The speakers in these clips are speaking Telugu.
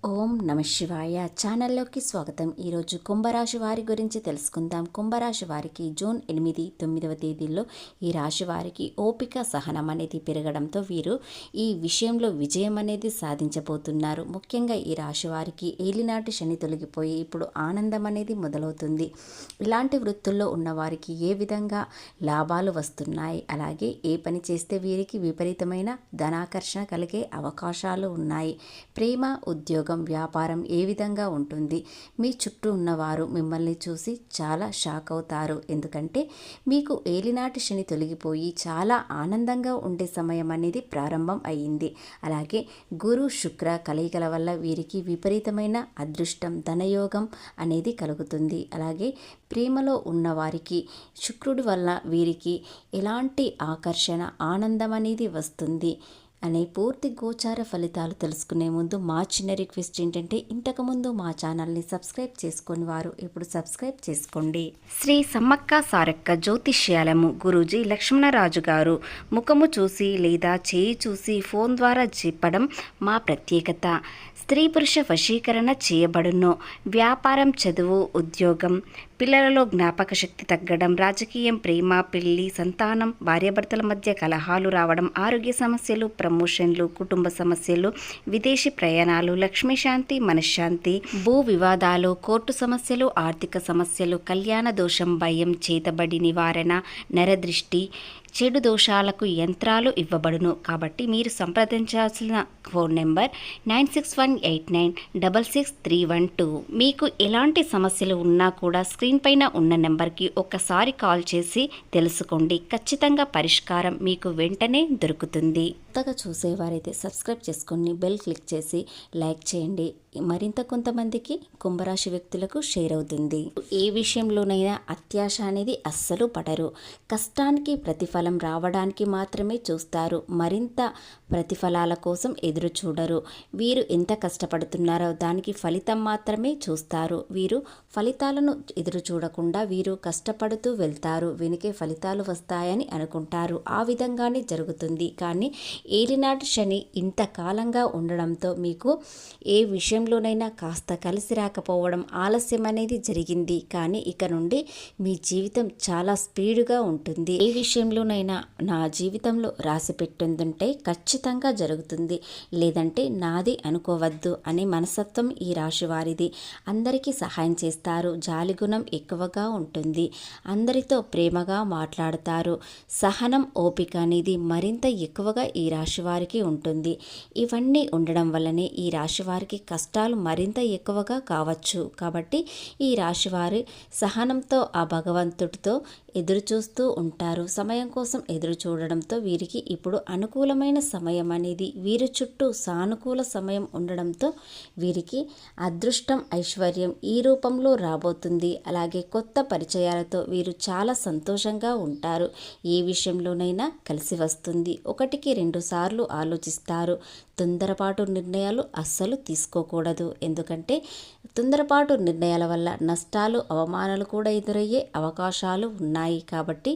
ఓం నమ శివాయ ఛానల్లోకి స్వాగతం. ఈరోజు కుంభరాశి వారి గురించి తెలుసుకుందాం. కుంభరాశి వారికి జూన్ 8, 9వ తేదీల్లో ఈ రాశి వారికి ఓపిక సహనం అనేది పెరగడంతో వీరు ఈ విషయంలో విజయం అనేది సాధించబోతున్నారు. ముఖ్యంగా ఈ రాశి వారికి ఏలినాటి శని తొలగిపోయి ఇప్పుడు ఆనందం అనేది మొదలవుతుంది. ఇలాంటి వృత్తుల్లో ఉన్నవారికి ఏ విధంగా లాభాలు వస్తున్నాయి, అలాగే ఏ పని చేస్తే వీరికి విపరీతమైన ధనాకర్షణ కలిగే అవకాశాలు ఉన్నాయి. ప్రేమ, ఉద్యోగం, వ్యాపారం ఏ విధంగా ఉంటుంది? మీ చుట్టూ ఉన్నవారు మిమ్మల్ని చూసి చాలా షాక్ అవుతారు. ఎందుకంటే మీకు ఏలినాటి శని తొలగిపోయి చాలా ఆనందంగా ఉండే సమయం అనేది ప్రారంభం అయ్యింది. అలాగే గురు శుక్ర కలయికల వల్ల వీరికి విపరీతమైన అదృష్టం, ధనయోగం అనేది కలుగుతుంది. అలాగే ప్రేమలో ఉన్నవారికి శుక్రుడి వల్ల వీరికి ఎలాంటి ఆకర్షణ, ఆనందం అనేది వస్తుంది అనే పూర్తి గోచార ఫలితాలు తెలుసుకునే ముందు మా చిన్న రిక్వెస్ట్ ఏంటంటే, ఇంతకుముందు మా ఛానల్ని సబ్స్క్రైబ్ చేసుకొని వారు ఇప్పుడు సబ్స్క్రైబ్ చేసుకోండి. శ్రీ సమ్మక్క సారక్క జ్యోతిష్యాలము గురూజీ లక్ష్మణరాజు గారు ముఖము చూసి లేదా చేయి చూసి ఫోన్ ద్వారా చెప్పడం మా ప్రత్యేకత. స్త్రీ పురుష వశీకరణ చేయబడును. వ్యాపారం, చదువు, ఉద్యోగం, పిల్లలలో జ్ఞాపక శక్తి తగ్గడం, రాజకీయం, ప్రేమ, పెళ్లి, సంతానం, భార్యాభర్తల మధ్య కలహాలు రావడం, ఆరోగ్య సమస్యలు, ప్రమోషన్లు, కుటుంబ సమస్యలు, విదేశీ ప్రయాణాలు, లక్ష్మీశాంతి, మనశ్శాంతి, భూ వివాదాలు, కోర్టు సమస్యలు, ఆర్థిక సమస్యలు, కళ్యాణ దోషం, భయం, చేతబడి నివారణ, నరదృష్టి, చెడు దోషాలకు యంత్రాలు ఇవ్వబడును. కాబట్టి మీరు సంప్రదించాల్సిన ఫోన్ నెంబర్ 9618966312. మీకు ఎలాంటి సమస్యలు ఉన్నా కూడా స్క్రీన్ పైన ఉన్న నెంబర్కి ఒక్కసారి కాల్ చేసి తెలుసుకోండి. ఖచ్చితంగా పరిష్కారం మీకు వెంటనే దొరుకుతుంది. కొత్తగా చూసేవారైతే సబ్స్క్రైబ్ చేసుకొని బెల్ క్లిక్ చేసి లైక్ చేయండి. మరింత కొంతమందికి కుంభరాశి వ్యక్తులకు షేర్ అవుతుంది. ఏ విషయంలోనైనా అత్యాశ అనేది అస్సలు పడరు. కష్టానికి ప్రతిఫలం రావడానికి మాత్రమే చూస్తారు. మరింత ప్రతిఫలాల కోసం ఎదురు చూడరు. వీరు ఎంత కష్టపడుతున్నారో దానికి ఫలితం మాత్రమే చూస్తారు. వీరు ఫలితాలను ఎదురు చూడకుండా వీరు కష్టపడుతూ వెళ్తారు. వెనుకే ఫలితాలు వస్తాయని అనుకుంటారు. ఆ విధంగానే జరుగుతుంది. కానీ ఏలినాటి శని ఇంతకాలంగా ఉండడంతో మీకు ఏ విషయంలోనైనా కాస్త కలిసి రాకపోవడం, ఆలస్యం అనేది జరిగింది. కానీ ఇక నుండి మీ జీవితం చాలా స్పీడ్గా ఉంటుంది. ఏ విషయంలోనైనా నా జీవితంలో రాసి పెట్టుందంటే ఖచ్చితంగా జరుగుతుంది, లేదంటే నాది అనుకోవద్దు అనే మనస్తత్వం ఈ రాశి వారిది. అందరికీ సహాయం చేస్తారు. జాలిగుణం ఎక్కువగా ఉంటుంది. అందరితో ప్రేమగా మాట్లాడతారు. సహనం, ఓపిక అనేది మరింత ఎక్కువగా ఈ రాశి వారికి ఉంటుంది. ఇవన్నీ ఉండడం వల్లనే ఈ రాశి వారికి కష్టాలు మరింత ఎక్కువగా కావచ్చు. కాబట్టి ఈ రాశివారి సహనంతో ఆ భగవంతుడితో ఎదురు చూస్తూ ఉంటారు. సమయం కోసం ఎదురు చూడడంతో వీరికి ఇప్పుడు అనుకూలమైన సమయం అనేది వీరి చుట్టూ సానుకూల సమయం ఉండడంతో వీరికి అదృష్టం, ఐశ్వర్యం ఈ రూపంలో రాబోతుంది. అలాగే కొత్త పరిచయాలతో వీరు చాలా సంతోషంగా ఉంటారు. ఏ విషయంలోనైనా కలిసి వస్తుంది. 1-2 సార్లు ఆలోచిస్తారు. తొందరపాటు నిర్ణయాలు అస్సలు తీసుకోకూడదు. ఎందుకంటే తొందరపాటు నిర్ణయాల వల్ల నష్టాలు, అవమానాలు కూడా ఎదురయ్యే అవకాశాలు ఉన్నాయి. కాబట్టి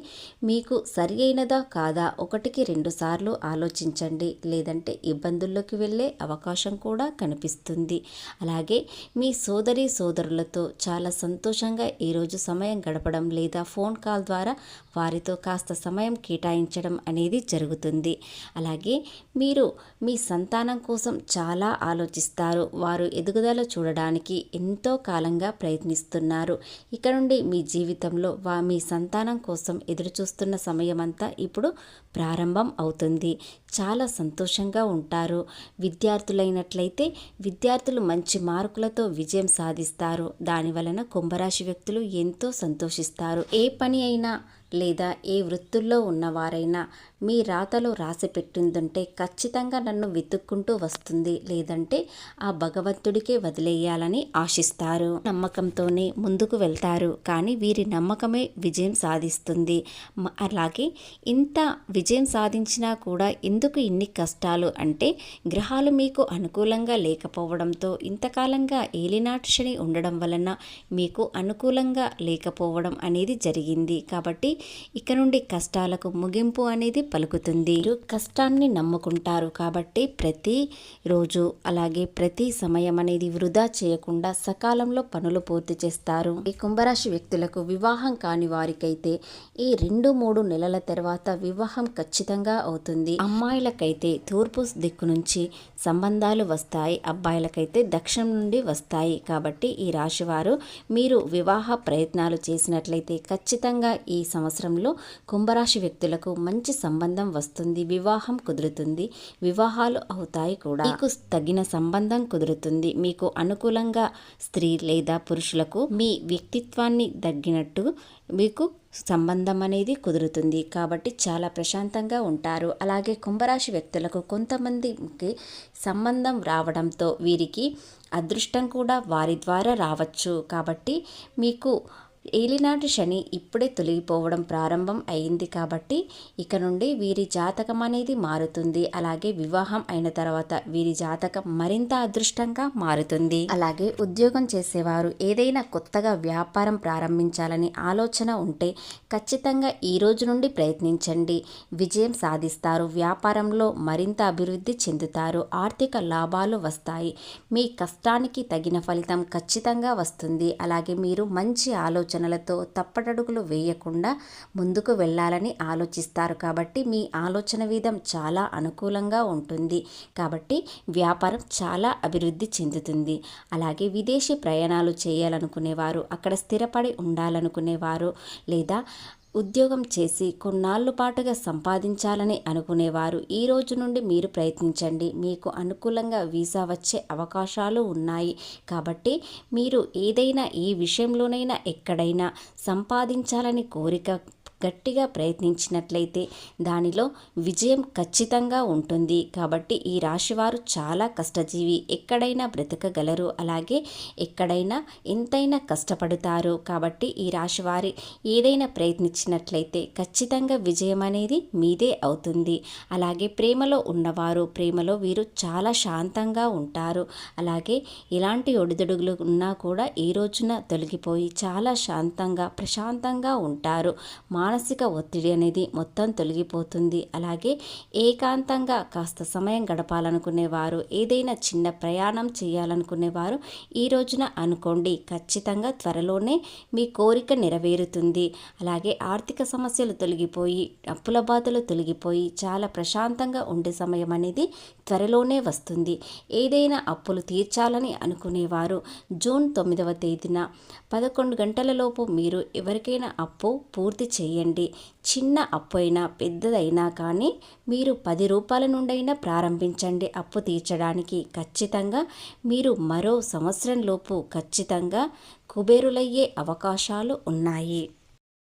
మీకు సరి అయినదా కాదా 1-2 సార్లు ఆలోచించండి. లేదంటే ఇబ్బందుల్లోకి వెళ్ళే అవకాశం కూడా కనిపిస్తుంది. అలాగే మీ సోదరి సోదరులతో చాలా సంతోషంగా ఈరోజు సమయం గడపడం లేదా ఫోన్ కాల్ ద్వారా వారితో కాస్త సమయం కేటాయించడం అనేది జరుగుతుంది. అలాగే మీరు మీ సంతానం కోసం చాలా ఆలోచిస్తారు. వారు ఎదుగుదల చూడడానికి ఎంతో కాలంగా ప్రయత్నిస్తున్నారు. ఇక నుండి మీ జీవితంలో మీ సంతానం కోసం ఎదురుచూస్తున్న సమయం అంతా ఇప్పుడు ప్రారంభం అవుతుంది. చాలా సంతోషంగా ఉంటారు. విద్యార్థులైనట్లయితే విద్యార్థులు మంచి మార్కులతో విజయం సాధిస్తారు. దాని వలన కుంభరాశి వ్యక్తులు ఎంతో సంతోషిస్తారు. ఏ పని అయినా లేదా ఏ వృత్తుల్లో ఉన్నవారైనా మీ రాతలో రాసి పెట్టిందంటే ఖచ్చితంగా నన్ను వెతుక్కుంటూ వస్తుంది, లేదంటే ఆ భగవంతుడికే వదిలేయాలని ఆశిస్తారు. నమ్మకంతోనే ముందుకు వెళ్తారు. కానీ వీరి నమ్మకమే విజయం సాధిస్తుంది. అలాగే ఇంత విజయం సాధించినా కూడా ఎందుకు ఎందుకు ఇన్ని కష్టాలు అంటే గ్రహాలు మీకు అనుకూలంగా లేకపోవడంతో, ఇంతకాలంగా ఏలినాటి శని ఉండడం వలన మీకు అనుకూలంగా లేకపోవడం అనేది జరిగింది. కాబట్టి ఇక నుండి కష్టాలకు ముగింపు అనేది పలుకుతుంది. మీరు కష్టాన్ని నమ్ముకుంటారు కాబట్టి ప్రతి రోజు అలాగే ప్రతి సమయం అనేది వృధా చేయకుండా సకాలంలో పనులు పూర్తి చేస్తారు. ఈ కుంభరాశి వ్యక్తులకు వివాహం కాని వారికైతే ఈ 2-3 నెలల తర్వాత వివాహం ఖచ్చితంగా అవుతుంది. అమ్మాయిలకైతే తూర్పు దిక్కు నుంచి సంబంధాలు వస్తాయి, అబ్బాయిలకైతే దక్షిణం నుండి వస్తాయి. కాబట్టి ఈ రాశివారు మీరు వివాహ ప్రయత్నాలు చేసినట్లయితే ఖచ్చితంగా ఈ సంవత్సరంలో కుంభరాశి వ్యక్తులకు మంచి సంబంధం వస్తుంది, వివాహం కుదురుతుంది, వివాహాలు అవుతాయి కూడా. మీకు తగిన సంబంధం కుదురుతుంది. మీకు అనుకూలంగా స్త్రీ లేదా పురుషులకు మీ వ్యక్తిత్వాన్ని తగ్గినట్టు మీకు సంబంధం అనేది కుదురుతుంది. కాబట్టి చాలా ప్రశాంతంగా ఉంటారు. అలాగే కుంభరాశి వ్యక్తులకు కొంతమందికి సంబంధం రావడంతో వీరికి అదృష్టం కూడా వారి ద్వారా రావచ్చు. కాబట్టి మీకు ఏలినాటి శని ఇప్పుడే తొలగిపోవడం ప్రారంభం అయింది. కాబట్టి ఇక నుండి వీరి జాతకం అనేది మారుతుంది. అలాగే వివాహం అయిన తర్వాత వీరి జాతకం మరింత అదృష్టంగా మారుతుంది. అలాగే ఉద్యోగం చేసేవారు ఏదైనా కొత్తగా వ్యాపారం ప్రారంభించాలని ఆలోచన ఉంటే ఖచ్చితంగా ఈ రోజు నుండి ప్రయత్నించండి, విజయం సాధిస్తారు. వ్యాపారంలో మరింత అభివృద్ధి చెందుతారు, ఆర్థిక లాభాలు వస్తాయి, మీ కష్టానికి తగిన ఫలితం ఖచ్చితంగా వస్తుంది. అలాగే మీరు మంచి ఆలోచనలతో తప్పటడుగులు వేయకుండా ముందుకు వెళ్ళాలని ఆలోచిస్తారు. కాబట్టి మీ ఆలోచన విధం చాలా అనుకూలంగా ఉంటుంది. కాబట్టి వ్యాపారం చాలా అభివృద్ధి చెందుతుంది. అలాగే విదేశీ ప్రయాణాలు చేయాలనుకునేవారు, అక్కడ స్థిరపడి ఉండాలనుకునేవారు లేదా ఉద్యోగం చేసి కొన్నాళ్ళ పాటుగా సంపాదించాలని అనుకునేవారు ఈ రోజు నుండి మీరు ప్రయత్నించండి. మీకు అనుకూలంగా వీసా వచ్చే అవకాశాలు ఉన్నాయి. కాబట్టి మీరు ఏదైనా ఏ విషయంలోనైనా ఎక్కడైనా సంపాదించాలని కోరిక గట్టిగా ప్రయత్నించినట్లయితే దానిలో విజయం ఖచ్చితంగా ఉంటుంది. కాబట్టి ఈ రాశివారు చాలా కష్టజీవి, ఎక్కడైనా బ్రతకగలరు, అలాగే ఎక్కడైనా ఎంతైనా కష్టపడతారు. కాబట్టి ఈ రాశివారి ఏదైనా ప్రయత్నించినట్లయితే ఖచ్చితంగా విజయం అనేది మీదే అవుతుంది. అలాగే ప్రేమలో ఉన్నవారు, ప్రేమలో వీరు చాలా శాంతంగా ఉంటారు. అలాగే ఎలాంటి ఒడిదుడుగులు ఉన్నా కూడా ఈ రోజున తొలగిపోయి చాలా శాంతంగా ప్రశాంతంగా ఉంటారు. మానసిక ఒత్తిడి అనేది మొత్తం తొలగిపోతుంది. అలాగే ఏకాంతంగా కాస్త సమయం గడపాలనుకునేవారు, ఏదైనా చిన్న ప్రయాణం చేయాలనుకునేవారు ఈ రోజున అనుకోండి, ఖచ్చితంగా త్వరలోనే మీ కోరిక నెరవేరుతుంది. అలాగే ఆర్థిక సమస్యలు తొలగిపోయి, అప్పుల బాధలు తొలగిపోయి చాలా ప్రశాంతంగా ఉండే సమయం అనేది త్వరలోనే వస్తుంది. ఏదైనా అప్పులు తీర్చాలని అనుకునేవారు జూన్ 9వ తేదీన 11 గంటలలోపు మీరు ఎవరికైనా అప్పు పూర్తి చేయండి. చిన్న అప్పు అయినా పెద్దదైనా కానీ మీరు 10 రూపాయల నుండైనా ప్రారంభించండి అప్పు తీర్చడానికి. ఖచ్చితంగా మీరు మరో సంవత్సరం లోపు ఖచ్చితంగా కుబేరులయ్యే అవకాశాలు ఉన్నాయి.